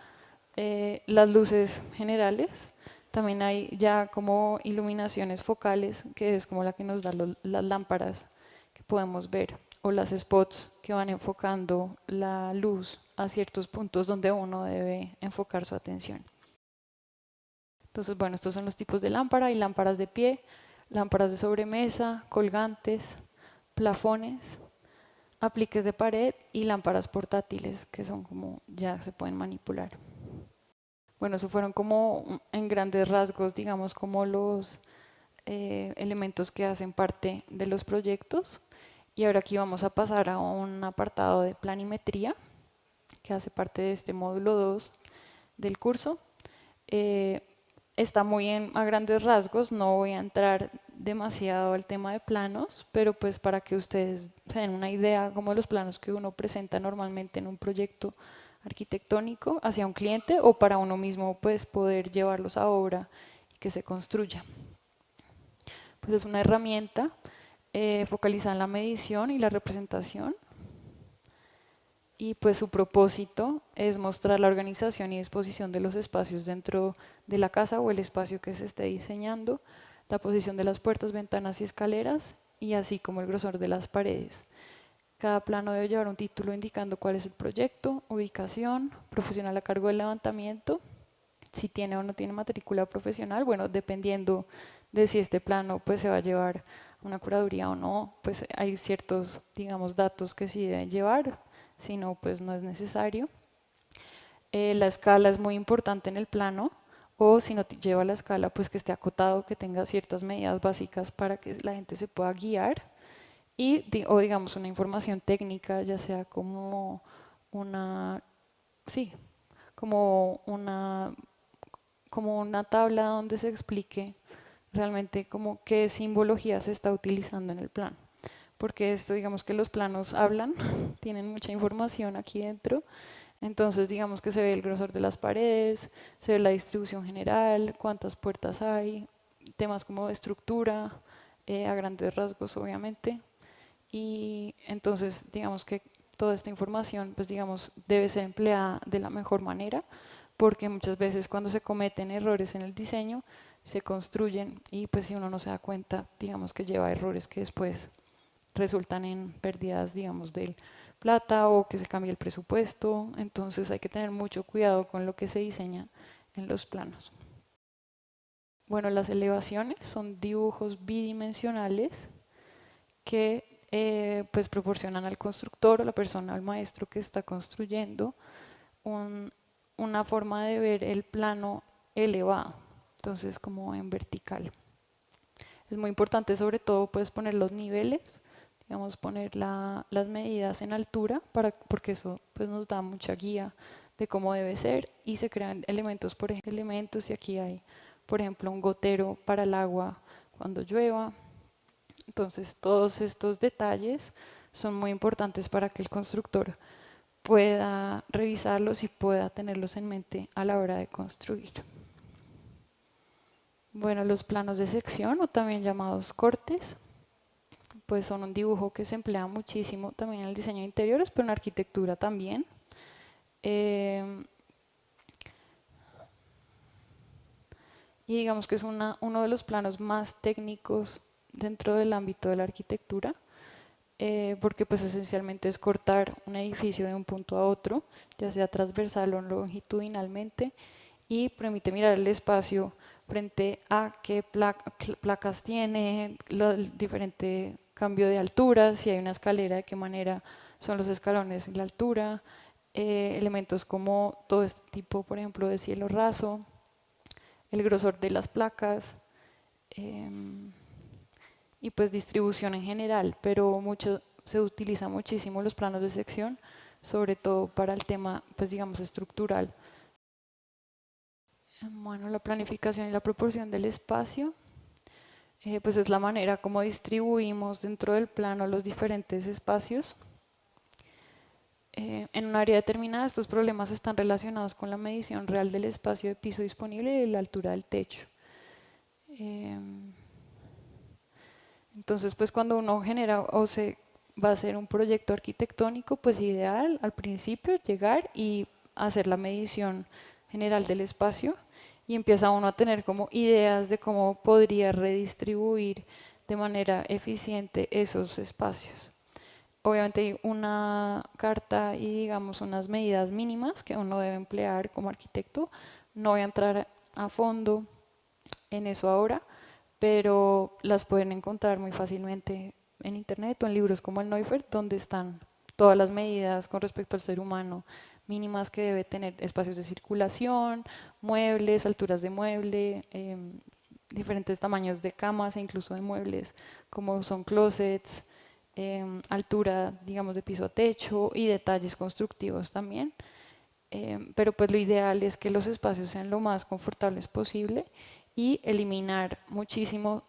Speaker 1: las luces generales. También hay ya como iluminaciones focales, que es como la que nos da las lámparas que podemos ver, o las spots que van enfocando la luz a ciertos puntos donde uno debe enfocar su atención. Entonces, bueno, estos son los tipos de lámpara. Hay lámparas de pie, lámparas de sobremesa, colgantes, plafones, apliques de pared y lámparas portátiles, que son como ya se pueden manipular. Bueno, eso fueron como en grandes rasgos, digamos, como los elementos que hacen parte de los proyectos. Y ahora aquí vamos a pasar a un apartado de planimetría, que hace parte de este módulo 2 del curso. Eh, Está muy a grandes rasgos, no voy a entrar demasiado al tema de planos, pero pues para que ustedes se den una idea como de los planos que uno presenta normalmente en un proyecto arquitectónico hacia un cliente o para uno mismo pues poder llevarlos a obra y que se construya. Pues es una herramienta focalizada en la medición y la representación. y pues su propósito es mostrar la organización y disposición de los espacios dentro de la casa o el espacio que se esté diseñando, la posición de las puertas, ventanas y escaleras, y así como el grosor de las paredes. Cada plano debe llevar un título indicando cuál es el proyecto, ubicación, profesional a cargo del levantamiento, si tiene o no tiene matrícula profesional, bueno, dependiendo de si este plano pues se va a llevar una curaduría o no, pues hay ciertos, digamos, datos que sí deben llevar, si no, pues no es necesario. La escala es muy importante en el plano, o si no lleva la escala, pues que esté acotado, que tenga ciertas medidas básicas para que la gente se pueda guiar, y, o digamos una información técnica, ya sea como una, sí, como una tabla donde se explique realmente como qué simbología se está utilizando en el plano. Porque esto, digamos que los planos hablan, tienen mucha información aquí dentro, entonces digamos que se ve el grosor de las paredes, se ve la distribución general, cuántas puertas hay, temas como estructura, a grandes rasgos obviamente, y entonces digamos que toda esta información pues digamos debe ser empleada de la mejor manera, porque muchas veces cuando se cometen errores en el diseño se construyen y pues si uno no se da cuenta digamos que lleva errores que después resultan en pérdidas digamos de plata o que se cambie el presupuesto, entonces hay que tener mucho cuidado con lo que se diseña en los planos. Bueno, las elevaciones son dibujos bidimensionales que pues proporcionan al constructor o la persona, al maestro que está construyendo, un, una forma de ver el plano elevado, entonces como en vertical. Es muy importante sobre todo pues poner los niveles, digamos poner las medidas en altura, porque eso pues nos da mucha guía de cómo debe ser, y se crean elementos, por ejemplo, elementos, y aquí hay por ejemplo un gotero para el agua cuando llueva. Entonces todos estos detalles son muy importantes para que el constructor pueda revisarlos y pueda tenerlos en mente a la hora de construir. Bueno, los planos de sección, o también llamados cortes, pues son un dibujo que se emplea muchísimo también en el diseño de interiores, pero en arquitectura también. Eh, y digamos que es uno de los planos más técnicos dentro del ámbito de la arquitectura, porque pues esencialmente es cortar un edificio de un punto a otro, ya sea transversal o longitudinalmente, y permite mirar el espacio frente a qué placas tiene, el diferente cambio de altura, si hay una escalera, de qué manera son los escalones y la altura, elementos como todo este tipo, por ejemplo, de cielo raso, el grosor de las placas, y pues distribución en general, pero se utiliza muchísimo los planos de sección, sobre todo para el tema, pues digamos, estructural. Bueno, la planificación y la proporción del espacio, pues es la manera como distribuimos dentro del plano los diferentes espacios. En un área determinada, estos problemas están relacionados con la medición real del espacio de piso disponible y la altura del techo. Entonces, pues cuando uno genera o se va a hacer un proyecto arquitectónico, pues ideal al principio llegar y hacer la medición general del espacio, y empieza uno a tener como ideas de cómo podría redistribuir de manera eficiente esos espacios. Obviamente hay una carta y digamos unas medidas mínimas que uno debe emplear como arquitecto. No voy a entrar a fondo en eso ahora, pero las pueden encontrar muy fácilmente en internet o en libros como el Neufert, donde están todas las medidas con respecto al ser humano mínimas que debe tener: espacios de circulación, muebles, alturas de mueble, diferentes tamaños de camas e incluso de muebles como son closets, altura digamos de piso a techo y detalles constructivos también. Pero pues lo ideal es que los espacios sean lo más confortables posible y eliminar muchísimo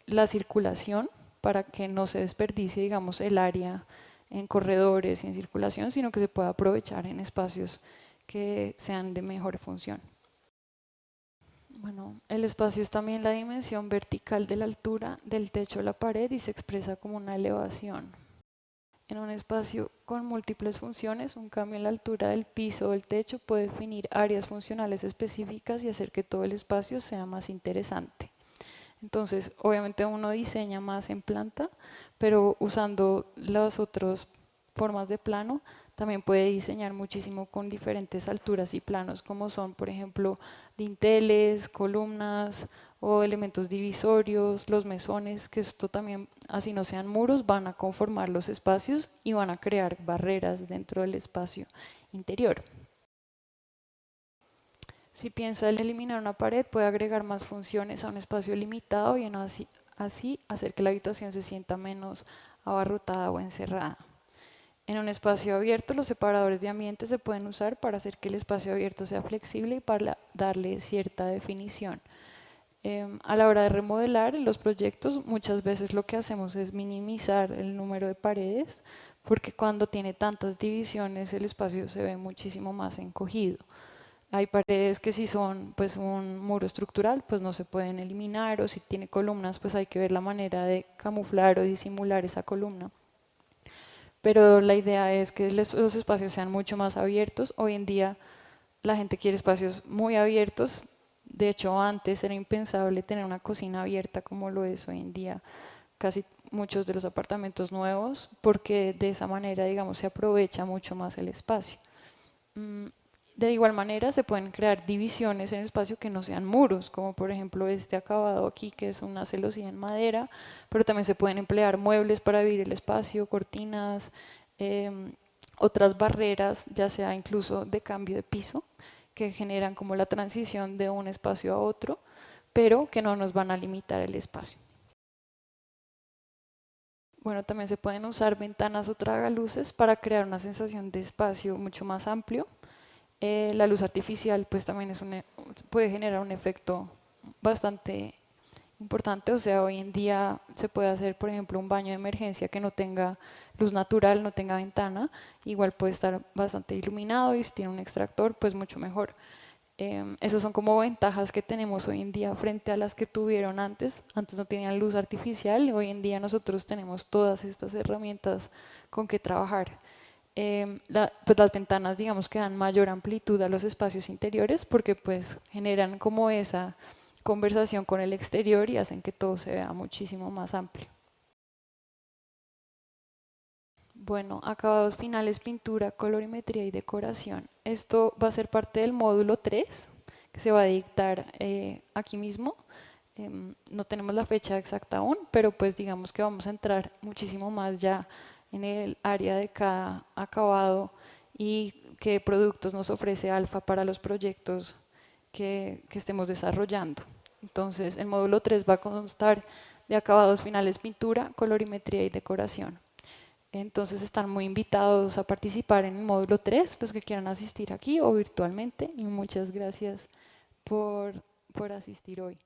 Speaker 1: la circulación para que no se desperdicie digamos el área en corredores y en circulación, sino que se pueda aprovechar en espacios que sean de mejor función. Bueno, el espacio es también la dimensión vertical de la altura del techo a la pared y se expresa como una elevación. En un espacio con múltiples funciones, un cambio en la altura del piso o del techo puede definir áreas funcionales específicas y hacer que todo el espacio sea más interesante. Entonces, obviamente uno diseña más en planta, pero usando las otras formas de plano, también puede diseñar muchísimo con diferentes alturas y planos, como son, por ejemplo, dinteles, columnas o elementos divisorios, los mesones, que esto también, así no sean muros, van a conformar los espacios y van a crear barreras dentro del espacio interior. Si piensa en eliminar una pared, puede agregar más funciones a un espacio limitado y así hacer que la habitación se sienta menos abarrotada o encerrada. En un espacio abierto, los separadores de ambiente se pueden usar para hacer que el espacio abierto sea flexible y para darle cierta definición. A la hora de remodelar los proyectos, muchas veces lo que hacemos es minimizar el número de paredes, porque cuando tiene tantas divisiones el espacio se ve muchísimo más encogido. Hay paredes que si son pues un muro estructural pues no se pueden eliminar, o si tiene columnas pues hay que ver la manera de camuflar o disimular esa columna. Pero la idea es que los espacios sean mucho más abiertos. Hoy en día la gente quiere espacios muy abiertos. De hecho, antes era impensable tener una cocina abierta como lo es hoy en día casi muchos de los apartamentos nuevos, porque de esa manera, digamos, se aprovecha mucho más el espacio. De igual manera se pueden crear divisiones en el espacio que no sean muros, como por ejemplo este acabado aquí que es una celosía en madera, pero también se pueden emplear muebles para dividir el espacio, cortinas, otras barreras, ya sea incluso de cambio de piso, que generan como la transición de un espacio a otro, pero que no nos van a limitar el espacio. Bueno, también se pueden usar ventanas o tragaluces para crear una sensación de espacio mucho más amplio. La luz artificial pues también puede generar un efecto bastante importante. O sea, hoy en día se puede hacer, por ejemplo, un baño de emergencia que no tenga luz natural, no tenga ventana, igual puede estar bastante iluminado, y si tiene un extractor, pues mucho mejor. Esas son como ventajas que tenemos hoy en día frente a las que tuvieron antes. Antes no tenían luz artificial, hoy en día nosotros tenemos todas estas herramientas con que trabajar. Pues las ventanas, digamos, que dan mayor amplitud a los espacios interiores, porque pues generan como esa conversación con el exterior y hacen que todo se vea muchísimo más amplio. Bueno, acabados finales, pintura, colorimetría y decoración. Esto va a ser parte del módulo 3 que se va a dictar aquí mismo. No tenemos la fecha exacta aún, pero pues digamos que vamos a entrar muchísimo más ya en el área de cada acabado y qué productos nos ofrece Alfa para los proyectos que estemos desarrollando. Entonces, el módulo 3 va a constar de acabados finales, pintura, colorimetría y decoración. Entonces están muy invitados a participar en el módulo 3, los que quieran asistir aquí o virtualmente. Y muchas gracias por asistir hoy.